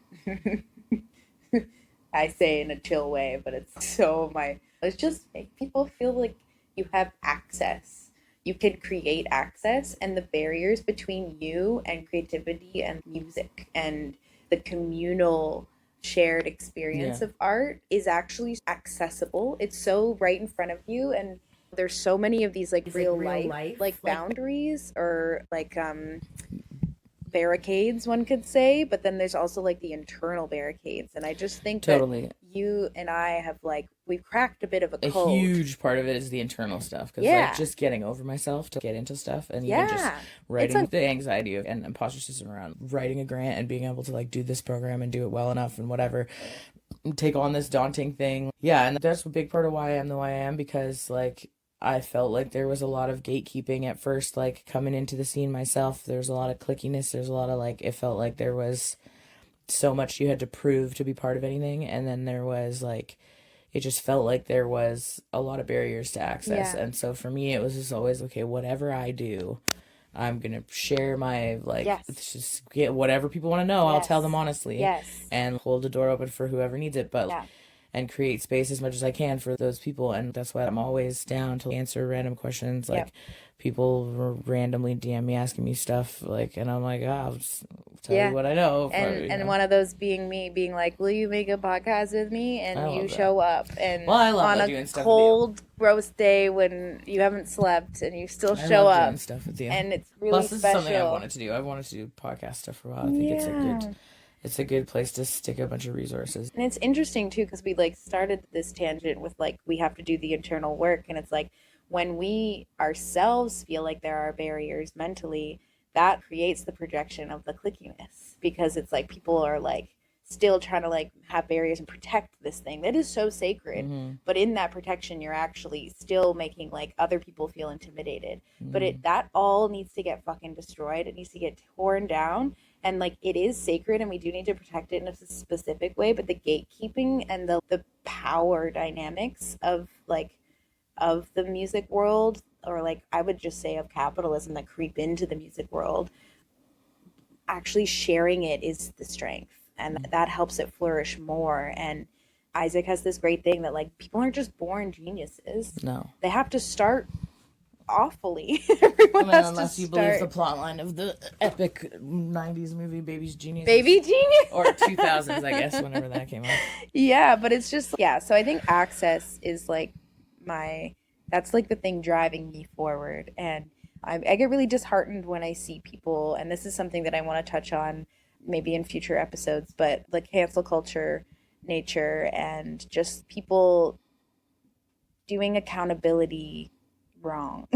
Speaker 3: I say in a chill way, but it's just make people feel like you have access. You can create access, and the barriers between you and creativity and music and the communal shared experience of art is actually accessible. It's so right in front of you, and there's so many of these like real life like boundaries or like barricades, one could say, but then there's also like the internal barricades, and I just think that you and I have like we've cracked a bit of a code.
Speaker 2: A huge part of it is the internal stuff, because like just getting over myself to get into stuff, and even just writing the anxiety of and imposter system around writing a grant and being able to like do this program and do it well enough and whatever, take on this daunting thing. And that's a big part of why I am the way I am, because like I felt like there was a lot of gatekeeping at first, like coming into the scene myself. There's a lot of clickiness. There's a lot of like, it felt like there was so much you had to prove to be part of anything. And then there was like, it just felt like there was a lot of barriers to access. And so for me, it was just always, okay, whatever I do, I'm going to share my, like, just get whatever people want to know. I'll tell them honestly and hold the door open for whoever needs it. But and create space as much as I can for those people. And that's why I'm always down to answer random questions. Like, people randomly DM me asking me stuff, like, and I'm like, I'll just tell you what I know.
Speaker 3: And one of those being me, being like, will you make a podcast with me? And you show up. And
Speaker 2: I love
Speaker 3: on
Speaker 2: doing
Speaker 3: a
Speaker 2: stuff
Speaker 3: cold, gross day when you haven't slept and you still show up.
Speaker 2: Doing stuff with you.
Speaker 3: And it's really
Speaker 2: Plus, this
Speaker 3: special.
Speaker 2: is something I wanted to do. I wanted to do podcast stuff for a while. I think it's a good place to stick a bunch of resources.
Speaker 3: And it's interesting too, because we like started this tangent with like, we have to do the internal work. And it's like, when we ourselves feel like there are barriers mentally, that creates the projection of the clickiness, because it's like people are like still trying to like have barriers and protect this thing that is so sacred. But in that protection, you're actually still making like other people feel intimidated. But that all needs to get fucking destroyed. It needs to get torn down. And like, it is sacred and we do need to protect it in a specific way. But the gatekeeping and the power dynamics of the music world, or like I would just say of capitalism that creep into the music world, actually sharing it is the strength, and that helps it flourish more. And Isaac has this great thing that like, people aren't just born geniuses. No, they have to start awfully. Everyone has
Speaker 2: unless
Speaker 3: to
Speaker 2: you
Speaker 3: start.
Speaker 2: believe the plot line of the epic 90s movie Baby's Genius.
Speaker 3: Baby Genius.
Speaker 2: Or 2000s, I guess, whenever that came out.
Speaker 3: Yeah, but it's just, so I think access is like that's like the thing driving me forward. And I get really disheartened when I see people, and this is something that I want to touch on maybe in future episodes, but the cancel culture nature and just people doing accountability wrong.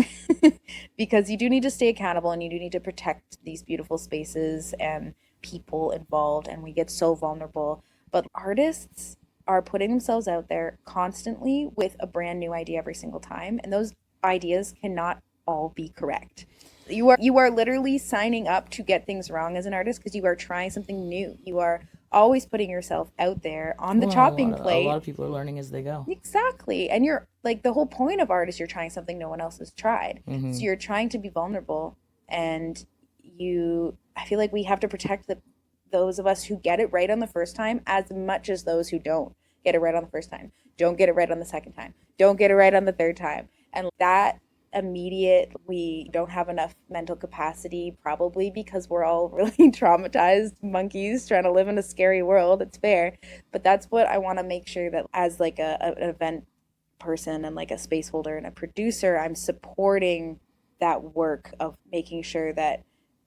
Speaker 3: Because you do need to stay accountable and you do need to protect these beautiful spaces and people involved, and we get so vulnerable. But artists are putting themselves out there constantly with a brand new idea every single time, and those ideas cannot all be correct. You are literally signing up to get things wrong as an artist, because you are trying something new. You are always putting yourself out there on the chopping plate.
Speaker 2: A lot of people are learning as they go.
Speaker 3: Exactly. And you're like, the whole point of art is you're trying something no one else has tried. So you're trying to be vulnerable, and I feel like we have to protect those of us who get it right on the first time as much as those who don't get it right on the first time, don't get it right on the second time, don't get it right on the third time. And that immediate, we don't have enough mental capacity, probably because we're all really traumatized monkeys trying to live in a scary world. It's fair. But that's what I want to make sure that as like an event person and like a space holder and a producer, I'm supporting that work of making sure that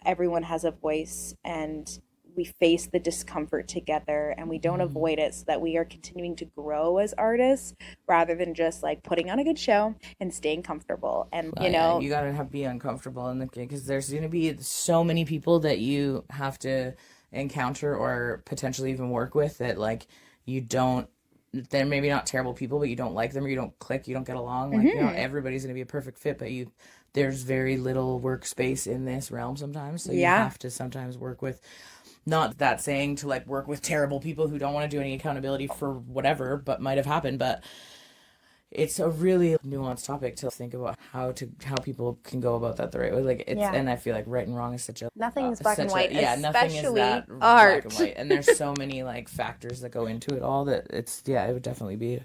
Speaker 3: everyone has a voice and we face the discomfort together and we don't avoid it, so that we are continuing to grow as artists rather than just like putting on a good show and staying comfortable. And you know,
Speaker 2: you gotta be uncomfortable in the game, because there's gonna be so many people that you have to encounter or potentially even work with that like you don't, they're maybe not terrible people, but you don't like them or you don't click, you don't get along. Like, not everybody's gonna be a perfect fit, but there's very little workspace in this realm sometimes, so you have to sometimes work with, not that saying to like work with terrible people who don't want to do any accountability for whatever but might have happened, but it's a really nuanced topic to think about how people can go about that the right way. Like and I feel like right and wrong is such a
Speaker 3: nothing's black and white,
Speaker 2: nothing is that
Speaker 3: art.
Speaker 2: Black and white, and there's so many like factors that go into it all that it would definitely be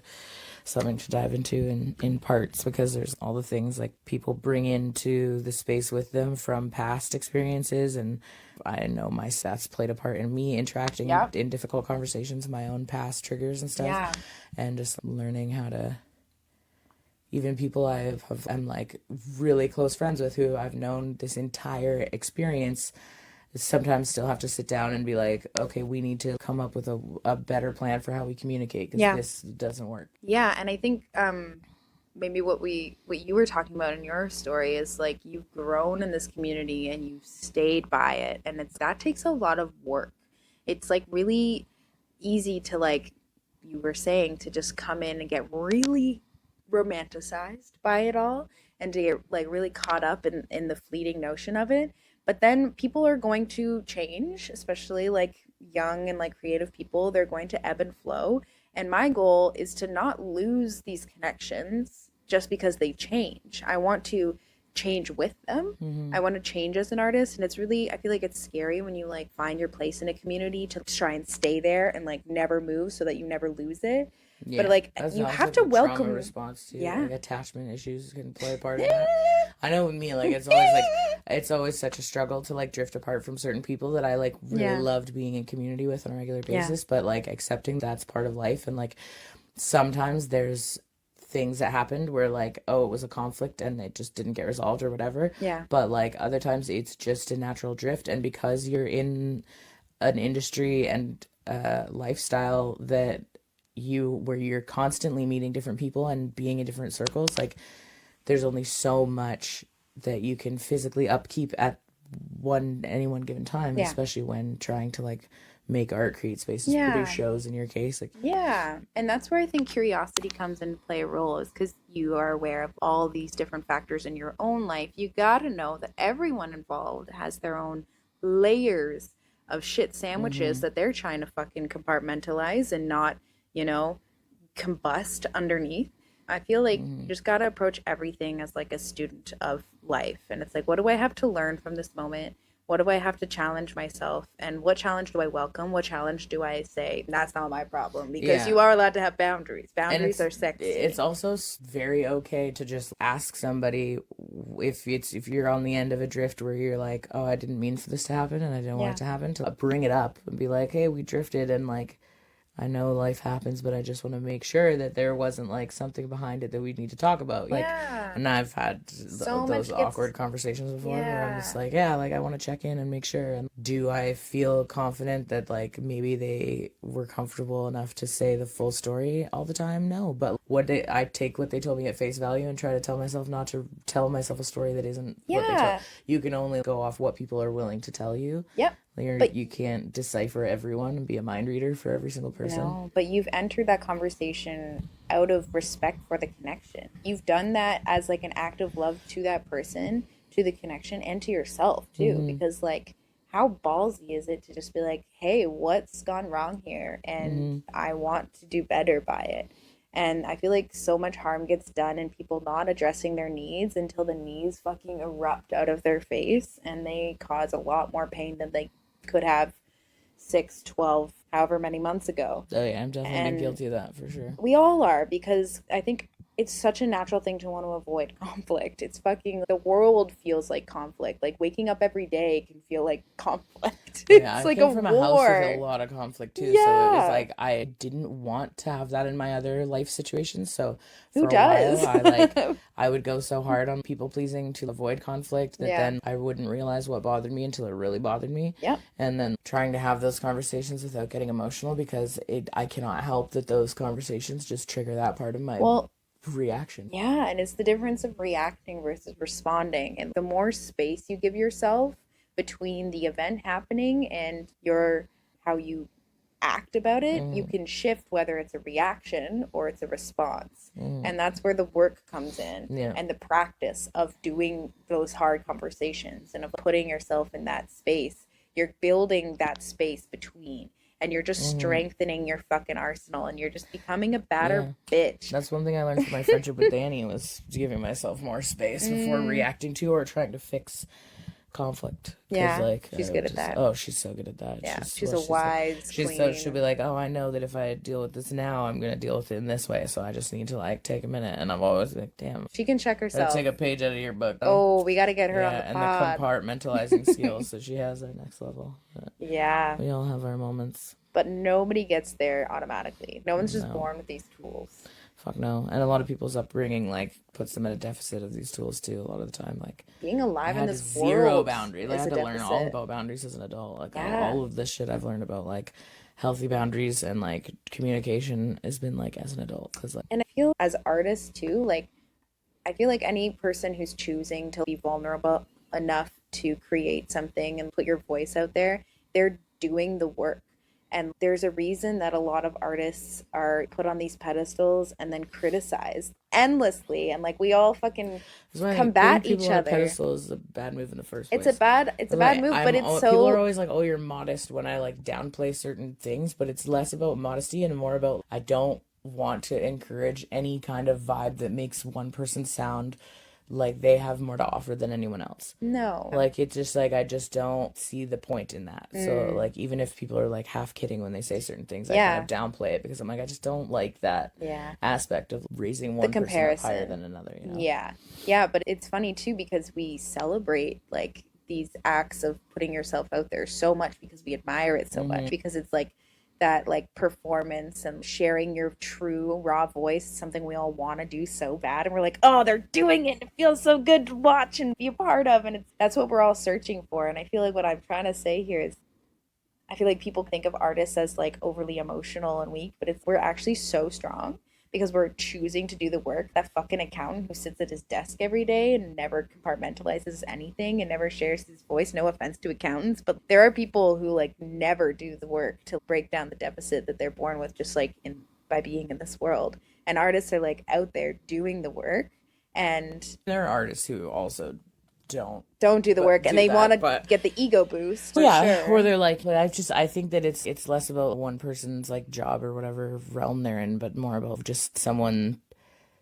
Speaker 2: something to dive into in parts, because there's all the things like people bring into the space with them from past experiences, and I know my stats played a part in me interacting in difficult conversations, my own past triggers and stuff, and just learning how to, even people I'm like really close friends with who I've known this entire experience, sometimes still have to sit down and be like, okay, we need to come up with a better plan for how we communicate, because this doesn't work.
Speaker 3: Yeah, and I think maybe what you were talking about in your story is like, you've grown in this community and you've stayed by it, and that takes a lot of work. It's like really easy to, like you were saying, to just come in and get really romanticized by it all and to get like really caught up in the fleeting notion of it. But then people are going to change, especially like young and like creative people. They're going to ebb and flow. And my goal is to not lose these connections just because they change. I want to change with them. I want to change as an artist. And it's really, I feel like it's scary when you like find your place in a community to try and stay there and like never move so that you never lose it.
Speaker 2: Yeah,
Speaker 3: But like
Speaker 2: that
Speaker 3: you
Speaker 2: sounds
Speaker 3: have
Speaker 2: like
Speaker 3: to
Speaker 2: a trauma
Speaker 3: welcome.
Speaker 2: response too.
Speaker 3: Yeah.
Speaker 2: Like attachment issues can play a part in that. I know with me, like it's always such a struggle to like drift apart from certain people that I like really
Speaker 3: Yeah.
Speaker 2: loved being in community with on a regular
Speaker 3: Yeah.
Speaker 2: basis. But like accepting that's part of life, and like sometimes there's things that happened where like, oh, it was a conflict and it just didn't get resolved or whatever.
Speaker 3: Yeah.
Speaker 2: But like other times it's just a natural drift, and because you're in an industry and lifestyle that where you're constantly meeting different people and being in different circles, like there's only so much that you can physically upkeep at any one given time,
Speaker 3: Yeah.
Speaker 2: especially when trying to like make art, create spaces,
Speaker 3: Yeah.
Speaker 2: produce shows in your case. Like,
Speaker 3: Yeah. And that's where I think curiosity comes into play a role, is because you are aware of all these different factors in your own life. You got to know that everyone involved has their own layers of shit sandwiches that they're trying to fucking compartmentalize and not, combust underneath. I feel like you just got to approach everything as like a student of life. And it's like, what do I have to learn from this moment? What do I have to challenge myself? And what challenge do I welcome? What challenge do I say, that's not my problem? Because you are allowed to have boundaries. Boundaries are sexy.
Speaker 2: It's also very okay to just ask somebody if you're on the end of a drift where you're like, oh, I didn't mean for this to happen and I didn't want it to happen, to bring it up and be like, hey, we drifted and like, I know life happens, but I just want to make sure that there wasn't like something behind it that we need to talk about. Like, and I've had those awkward conversations before where I'm just like, like I want to check in and make sure. And do I feel confident that like maybe they were comfortable enough to say the full story all the time? No, but I take what they told me at face value and try to tell myself not to tell myself a story that isn't what they tell. You can only go off what people are willing to tell you.
Speaker 3: Yep.
Speaker 2: But you can't decipher everyone and be a mind reader for every single person.
Speaker 3: No, but you've entered that conversation out of respect for the connection. You've done that as like an act of love to that person, to the connection, and to yourself too. Because like, how ballsy is it to just be like, hey, what's gone wrong here? And I want to do better by it. And I feel like so much harm gets done in people not addressing their needs until the needs fucking erupt out of their face, and they cause a lot more pain than they could have 6, 12, however many months ago.
Speaker 2: Oh yeah, I'm definitely guilty of that for sure.
Speaker 3: We all are, because I think it's such a natural thing to want to avoid conflict. It's fucking, the world feels like conflict. Like waking up every day can feel like conflict.
Speaker 2: Yeah,
Speaker 3: it's
Speaker 2: I
Speaker 3: like
Speaker 2: came
Speaker 3: a
Speaker 2: from
Speaker 3: war.
Speaker 2: a house with a lot of conflict too. So it was like I didn't want to have that in my other life situations. So for a while, I would go so hard on people pleasing to avoid conflict that then I wouldn't realize what bothered me until it really bothered me.
Speaker 3: Yep.
Speaker 2: And then trying to have those conversations without getting emotional, because I cannot help that those conversations just trigger that part of my reaction.
Speaker 3: Yeah, and it's the difference of reacting versus responding. And the more space you give yourself between the event happening and how you act about it, you can shift whether it's a reaction or it's a response. And that's where the work comes in, and the practice of doing those hard conversations and of putting yourself in that space. You're building that space between, and you're just strengthening your fucking arsenal, and you're just becoming a better bitch.
Speaker 2: That's one thing I learned from my friendship with Danny, was giving myself more space before reacting to or trying to fix conflict.
Speaker 3: Yeah,
Speaker 2: like,
Speaker 3: she's good at that.
Speaker 2: Oh, she's so good at that.
Speaker 3: Yeah, she's a wise queen.
Speaker 2: She'll be like, oh, I know that if I deal with this now, I'm going to deal with it in this way, so I just need to like take a minute. And I'm always like, damn.
Speaker 3: She can check herself.
Speaker 2: Take a page out of your book.
Speaker 3: Oh, we got to get her on the pod.
Speaker 2: And the compartmentalizing skills that she has at next level. But we all have our moments.
Speaker 3: But nobody gets there automatically. No one's just born with these tools.
Speaker 2: Fuck no. And a lot of people's upbringing like puts them at a deficit of these tools too. A lot of the time, like
Speaker 3: being alive in this world,
Speaker 2: zero boundaries. I had to learn all
Speaker 3: deficit.
Speaker 2: about boundaries as an adult. Like all of this shit I've learned about like healthy boundaries and like communication has been like as an adult.
Speaker 3: And I feel as artists too, like I feel like any person who's choosing to be vulnerable enough to create something and put your voice out there, they're doing the work. And there's a reason that a lot of artists are put on these pedestals and then criticized endlessly. And like we all fucking combat each other.
Speaker 2: Pedestal is a bad move in the first place.
Speaker 3: It's a bad move, but it's so.
Speaker 2: People are always like, "Oh, you're modest," when I like downplay certain things, but it's less about modesty and more about I don't want to encourage any kind of vibe that makes one person sound like they have more to offer than anyone else.
Speaker 3: No.
Speaker 2: Like, it's just like, I just don't see the point in that. So, like, even if people are like half kidding when they say certain things, I kind of downplay it because I'm like, I just don't like that aspect of raising one person up higher than another, you know?
Speaker 3: Yeah, but it's funny too because we celebrate like these acts of putting yourself out there so much because we admire it so much, because it's like that like performance and sharing your true raw voice is something we all want to do so bad, and we're like, oh, they're doing it, it feels so good to watch and be a part of, and that's what we're all searching for. And I feel like what I'm trying to say here is I feel like people think of artists as like overly emotional and weak, but we're actually so strong because we're choosing to do the work. That fucking accountant who sits at his desk every day and never compartmentalizes anything and never shares his voice. No offense to accountants, but there are people who like never do the work to break down the deficit that they're born with, just like by being in this world. And artists are like out there doing the work, and
Speaker 2: there are artists who also don't
Speaker 3: do the work, and they want to get the ego boost.
Speaker 2: Or they're like, but I think that it's less about one person's like job or whatever realm they're in, but more about just someone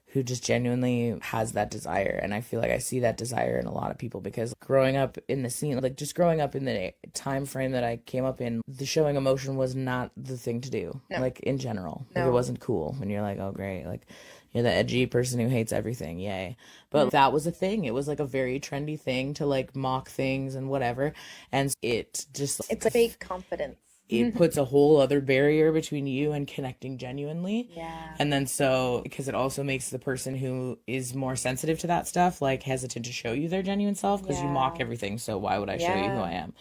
Speaker 2: who just genuinely has that desire. And I feel like I see that desire in a lot of people, because growing up in the scene, like just growing up in the time frame that I came up in, the showing emotion was not the thing to do. Like in general, like it wasn't cool. And you're like, oh great, like you're the edgy person who hates everything, yay. But that was a thing. It was like a very trendy thing to like mock things and whatever. And it's
Speaker 3: a fake confidence.
Speaker 2: It puts a whole other barrier between you and connecting genuinely.
Speaker 3: Yeah.
Speaker 2: And then so, because it also makes the person who is more sensitive to that stuff, like hesitant to show you their genuine self, because you mock everything. So why would I show you who I am?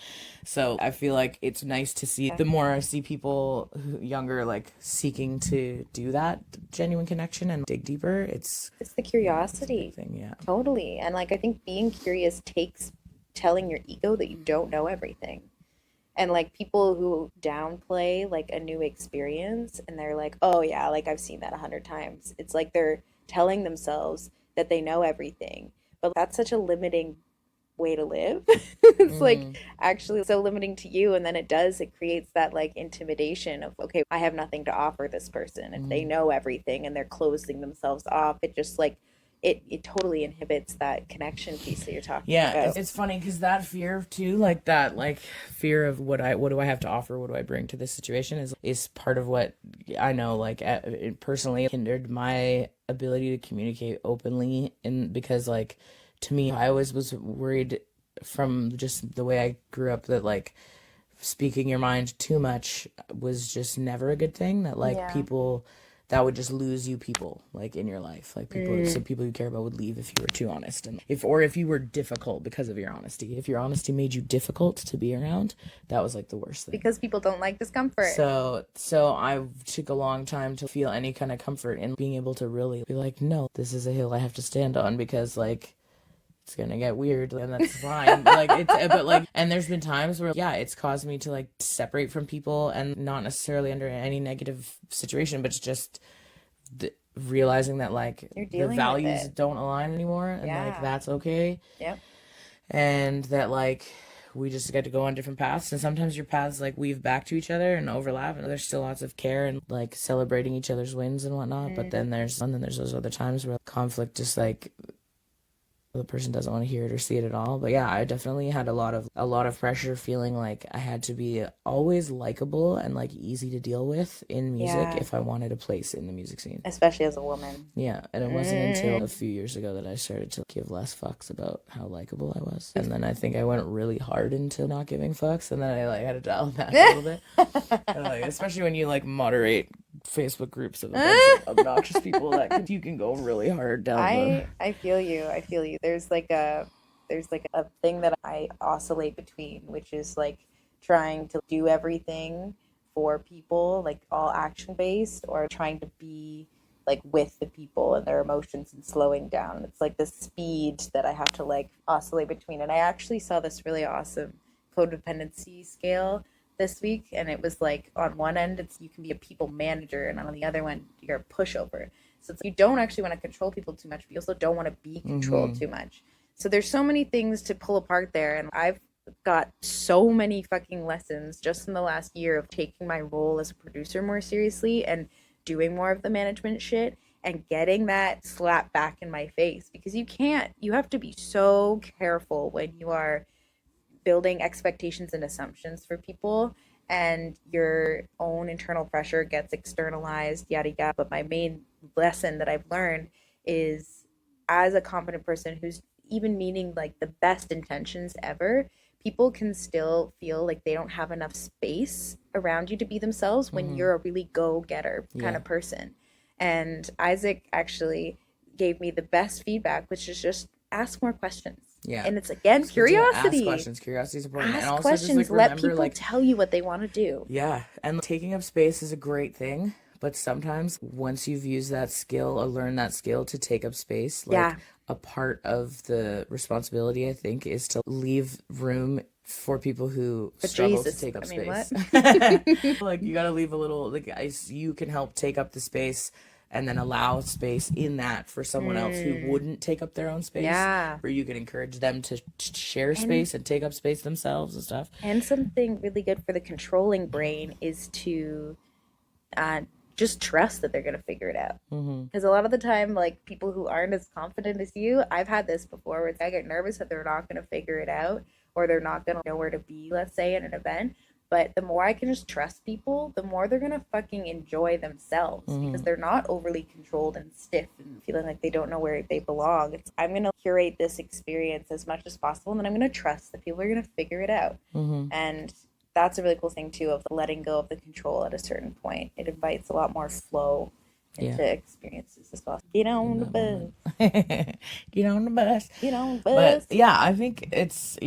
Speaker 2: So I feel like it's nice to see, the more I see people younger, like seeking to do that genuine connection and dig deeper, it's
Speaker 3: the curiosity
Speaker 2: thing. Yeah.
Speaker 3: Totally. And like, I think being curious takes telling your ego that you don't know everything. And like people who downplay like a new experience and they're like, oh yeah, like I've seen that 100 times. It's like they're telling themselves that they know everything. But that's such a limiting way to live. It's like actually so limiting to you. And then it creates that like intimidation of, okay, I have nothing to offer this person. If they know everything and they're closing themselves off, it just like, it totally inhibits that connection piece that you're talking about.
Speaker 2: Yeah, it's funny because that fear too, like that, like fear of what do I have to offer, what do I bring to this situation is part of what I know, like it personally hindered my ability to communicate openly, and because like to me, I always was worried from just the way I grew up that like speaking your mind too much was just never a good thing, that like people that would just lose you people like in your life, like people some people you care about would leave if you were too honest, and if you were difficult because of your honesty. If your honesty made you difficult to be around, that was like the worst thing,
Speaker 3: because people don't like discomfort.
Speaker 2: So I took a long time to feel any kind of comfort in being able to really be like, no, this is a hill I have to stand on, because like it's gonna get weird, and that's fine. Like it's, but like, and there's been times where it's caused me to like separate from people, and not necessarily under any negative situation, but it's just realizing that like the values don't align anymore, and like that's okay.
Speaker 3: Yep.
Speaker 2: And that like we just get to go on different paths, and sometimes your paths like weave back to each other and overlap, and there's still lots of care and like celebrating each other's wins and whatnot. But then there's those other times where conflict just like the person doesn't want to hear it or see it at all. But yeah, I definitely had a lot of pressure, feeling like I had to be always likable and like easy to deal with in music if I wanted a place in the music scene,
Speaker 3: especially as a woman.
Speaker 2: Yeah, and it wasn't until a few years ago that I started to give less fucks about how likable I was, and then I think I went really hard into not giving fucks, and then I like had to dial back a little bit, and, like, especially when you like moderate Facebook groups of a bunch of obnoxious people, that you can go really hard down.
Speaker 3: I feel you. There's like a thing that I oscillate between, which is like trying to do everything for people, like all action based, or trying to be like with the people and their emotions and slowing down. It's like the speed that I have to like oscillate between. And I actually saw this really awesome codependency scale this week, and it was like on one end you can be a people manager, and on the other one you're a pushover. So you don't actually want to control people too much, but you also don't want to be controlled too much. So there's so many things to pull apart there, and I've got so many fucking lessons just in the last year of taking my role as a producer more seriously and doing more of the management shit, and getting that slap back in my face, because you have to be so careful when you are building expectations and assumptions for people, and your own internal pressure gets externalized, yada yada. But my main lesson that I've learned is, as a confident person who's even meaning like the best intentions ever, people can still feel like they don't have enough space around you to be themselves when you're a really go-getter kind of person. And Isaac actually gave me the best feedback, which is just ask more questions.
Speaker 2: Yeah.
Speaker 3: And it's, again,
Speaker 2: So
Speaker 3: curiosity.
Speaker 2: ask questions. Curiosity is important.
Speaker 3: Ask
Speaker 2: and also
Speaker 3: questions.
Speaker 2: just, like, remember,
Speaker 3: let people
Speaker 2: like,
Speaker 3: tell you what they want to do.
Speaker 2: Yeah. And taking up space is a great thing. But sometimes once you've used that skill or learned that skill to take up space, like a part of the responsibility, I think, is to leave room for people who struggle to take up space. Like, you got to leave a little, like, you can help take up the space and then allow space in that for someone else who wouldn't take up their own space.
Speaker 3: Yeah.
Speaker 2: Where you can encourage them to share space and take up space themselves and stuff.
Speaker 3: And something really good for the controlling brain is to just trust that they're going to figure it out. Because a lot of the time, like, people who aren't as confident as you, I've had this before, where I get nervous that they're not going to figure it out, or they're not going to know where to be, let's say, in an event. But the more I can just trust people, the more they're going to fucking enjoy themselves, because they're not overly controlled and stiff and feeling like they don't know where they belong. I'm going to curate this experience as much as possible, and then I'm going to trust that people are going to figure it out. And that's a really cool thing too, of letting go of the control at a certain point. It invites a lot more flow into experiences as well. Get on the bus.
Speaker 2: Get on the bus.
Speaker 3: Get on the bus.
Speaker 2: But yeah, I think it's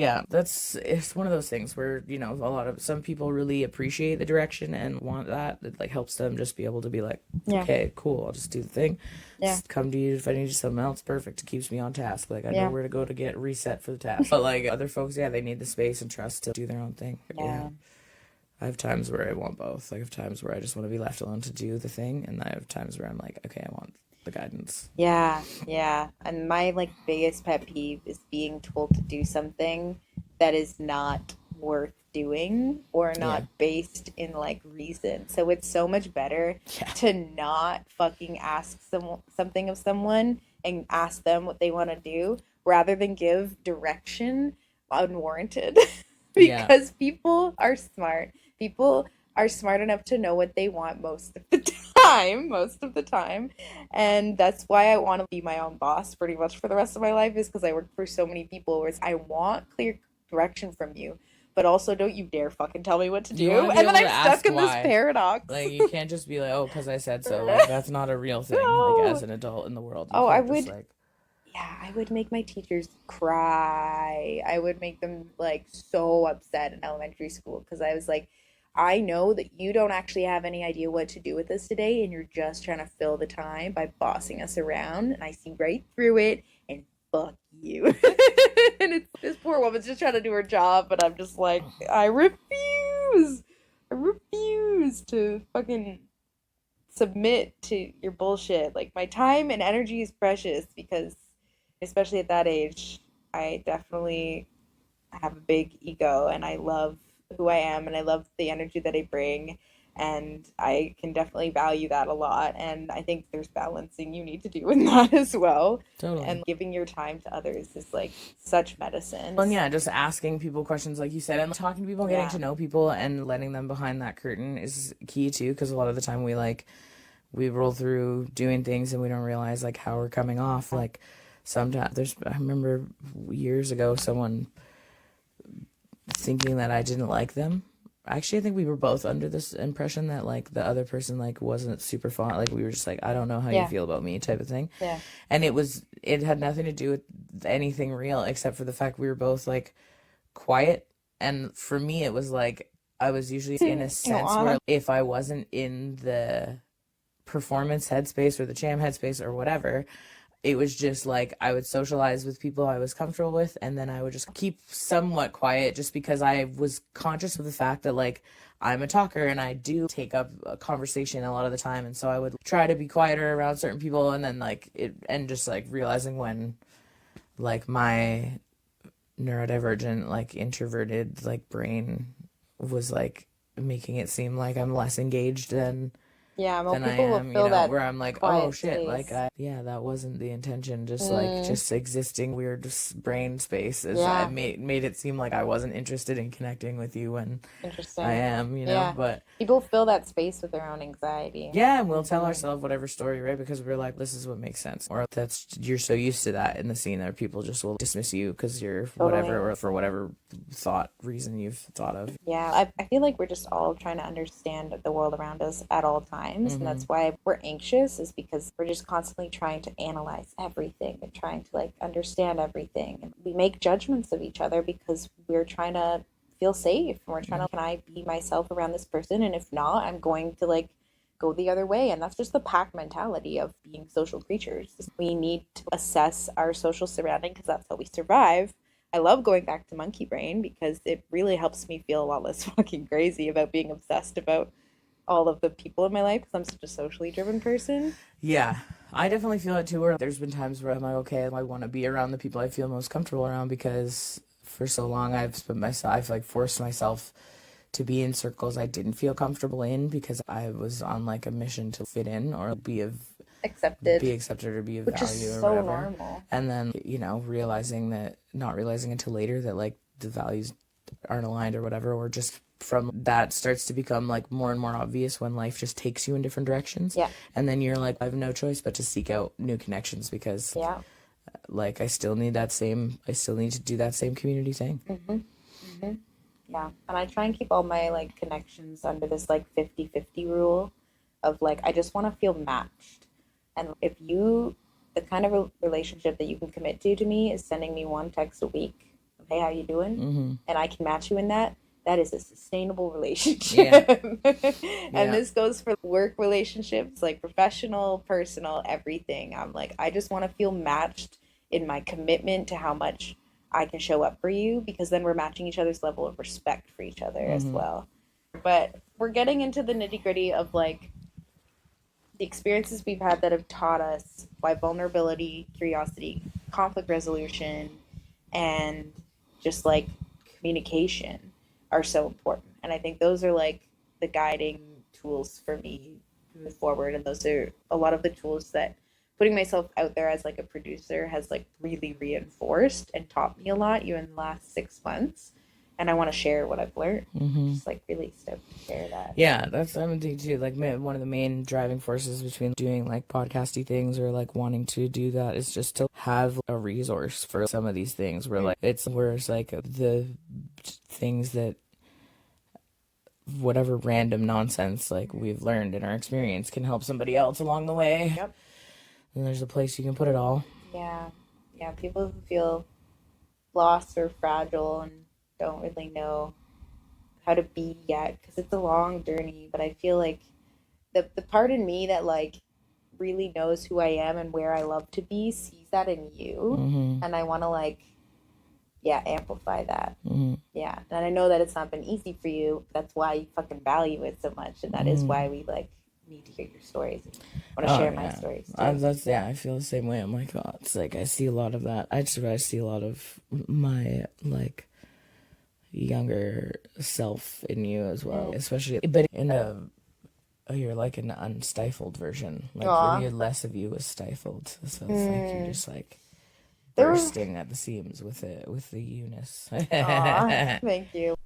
Speaker 2: one of those things where, you know, some people really appreciate the direction and want that. It like helps them just be able to be like, okay, cool, I'll just do the thing. Just come to you if I need something else. Perfect. It keeps me on task. Like, I know where to go to get reset for the task. But like other folks, they need the space and trust to do their own thing. Yeah. I have times where I want both. Like, I have times where I just want to be left alone to do the thing, and I have times where I'm like, okay, I want the guidance.
Speaker 3: Yeah. And my like biggest pet peeve is being told to do something that is not worth doing or not based in like reason. So it's so much better to not fucking ask something of someone and ask them what they want to do, rather than give direction unwarranted. Because people are smart. People are smart enough to know what they want most of the time. And that's why I want to be my own boss pretty much for the rest of my life, is because I work for so many people where I want clear direction from you, but also don't you dare fucking tell me what to do. And then I'm stuck in this paradox.
Speaker 2: Like, you can't just be like, oh, because I said so. Like, that's not a real thing. Like, as an adult in the world.
Speaker 3: I would. I would make my teachers cry. I would make them like so upset in elementary school, because I was like, I know that you don't actually have any idea what to do with us today, and you're just trying to fill the time by bossing us around, and I see right through it, and fuck you. And it's this poor woman's just trying to do her job, but I'm just like, I refuse to fucking submit to your bullshit. Like, my time and energy is precious, because especially at that age, I definitely have a big ego, and I love who I am, and I love the energy that I bring, and I can definitely value that a lot. And I think there's balancing you need to do in that as well.
Speaker 2: Totally.
Speaker 3: And giving your time to others is like such medicine.
Speaker 2: Well, just asking people questions, like you said, and talking to people, getting to know people, and letting them behind that curtain is key too, because a lot of the time we roll through doing things and we don't realize like how we're coming off. Like, sometimes I remember years ago someone thinking that I didn't like them. Actually, I think we were both under this impression that like the other person like wasn't super fun. Like, we were just like, I don't know how you feel about me type of thing. Yeah. And it had nothing to do with anything real, except for the fact we were both like quiet. And for me, it was like, I was usually in a sense where if I wasn't in the performance headspace or the jam headspace or whatever, it was just like I would socialize with people I was comfortable with, and then I would just keep somewhat quiet, just because I was conscious of the fact that like I'm a talker and I do take up a conversation a lot of the time, and so I would try to be quieter around certain people, and then like it, and just like realizing when like my neurodivergent, like introverted, like brain was like making it seem like I'm less engaged than
Speaker 3: Yeah, more
Speaker 2: than I
Speaker 3: people will
Speaker 2: am,
Speaker 3: fill that
Speaker 2: where I'm like,
Speaker 3: quiet
Speaker 2: oh shit,
Speaker 3: space.
Speaker 2: that wasn't the intention. Just like just existing weird brain space I
Speaker 3: Yeah.
Speaker 2: made it seem like I wasn't interested in connecting with you when
Speaker 3: Interesting.
Speaker 2: I am,
Speaker 3: Yeah.
Speaker 2: but
Speaker 3: People fill that space with their own anxiety.
Speaker 2: yeah, and we'll tell ourselves whatever story, right? Because we're like, this is what makes sense, or you're so used to that in the scene that people just will dismiss you because you're whatever, or for whatever reason you've thought of.
Speaker 3: Yeah, I feel like we're just all trying to understand the world around us at all times, and that's why we're anxious, is because we're just constantly trying to analyze everything and trying to like understand everything. And we make judgments of each other because we're trying to feel safe, and we're trying to, can I be myself around this person? And if not, I'm going to like go the other way. And that's just the pack mentality of being social creatures. We need to assess our social surrounding because that's how we survive. I love going back to monkey brain because it really helps me feel a lot less fucking crazy about being obsessed about all of the people in my life because I'm such a socially driven person.
Speaker 2: Yeah, I definitely feel it too, where there's been times where I'm like, okay, I want to be around the people I feel most comfortable around, because for so long I've like forced myself to be in circles I didn't feel comfortable in because I was on like a mission to fit in or be accepted or be of
Speaker 3: which
Speaker 2: value
Speaker 3: is
Speaker 2: or
Speaker 3: so
Speaker 2: whatever.
Speaker 3: Normal.
Speaker 2: And then, not realizing until later that like the values aren't aligned or whatever, or just from that starts to become like more and more obvious when life just takes you in different directions.
Speaker 3: Yeah.
Speaker 2: And then you're like, I have no choice but to seek out new connections because like I still need to do that same community thing.
Speaker 3: Yeah, and I try and keep all my like connections under this like 50-50 rule of like I just want to feel matched. And if the kind of a relationship that you can commit to me is sending me one text a week of, hey, how you doing? And I can match you in that is a sustainable relationship. And this goes for work relationships, like professional, personal, everything. I'm like, I just want to feel matched in my commitment to how much I can show up for you, because then we're matching each other's level of respect for each other as well. But we're getting into the nitty gritty of like the experiences we've had that have taught us why vulnerability, curiosity, conflict resolution, and just like communication are so important. And I think those are like the guiding tools for me to move forward. And those are a lot of the tools that putting myself out there as like a producer has like really reinforced and taught me a lot even in the last 6 months. And I want to share what I've learned. Just like really stoked to share that.
Speaker 2: Yeah, that's something too. Like one of the main driving forces between doing like podcasty things or like wanting to do that is just to have a resource for some of these things where like it's like the things that whatever random nonsense like we've learned in our experience can help somebody else along the way.
Speaker 3: Yep.
Speaker 2: And there's a place you can put it all.
Speaker 3: Yeah. People who feel lost or fragile and don't really know how to be yet, because it's a long journey. But I feel like the part in me that like really knows who I am and where I love to be sees that in you, and I want to like amplify that. Yeah, and I know that it's not been easy for you. That's why you fucking value it so much, and that is why we like need to hear your stories. I want to share my stories too.
Speaker 2: I feel the same way. I'm like, oh, it's like I see a lot of that. I see a lot of my like younger self in you as well, especially, but in you're like an unstifled version. Like really less of you is stifled, so it's like you're just like bursting at the seams with the you-ness.
Speaker 3: Thank you.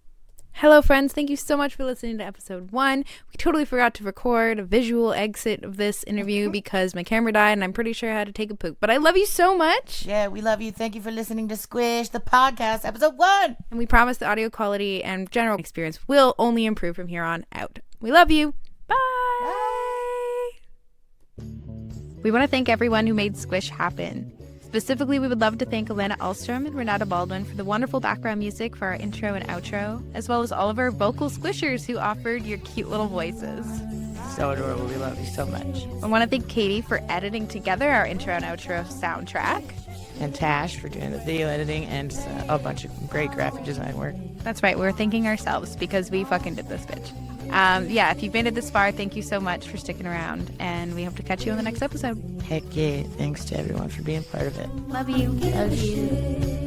Speaker 4: Hello, friends. Thank you so much for listening to episode 1. We totally forgot to record a visual exit of this interview because my camera died and I'm pretty sure I had to take a poop. But I love you so much.
Speaker 2: Yeah, we love you. Thank you for listening to Squish, the podcast, episode 1.
Speaker 4: And we promise the audio quality and general experience will only improve from here on out. We love you. Bye. Bye. We want to thank everyone who made Squish happen. Specifically, we would love to thank Elena Alstrom and Renata Baldwin for the wonderful background music for our intro and outro, as well as all of our vocal squishers who offered your cute little voices.
Speaker 2: So adorable. We love you so much.
Speaker 4: I want to thank Kady for editing together our intro and outro soundtrack.
Speaker 2: And Tash for doing the video editing and a bunch of great graphic design work.
Speaker 4: That's right. We're thanking ourselves because we fucking did this, bitch. If you've made it this far, thank you so much for sticking around, and we hope to catch you on the next episode.
Speaker 2: Heck yeah. Thanks to everyone for being part of it.
Speaker 4: Love you.
Speaker 2: Love you.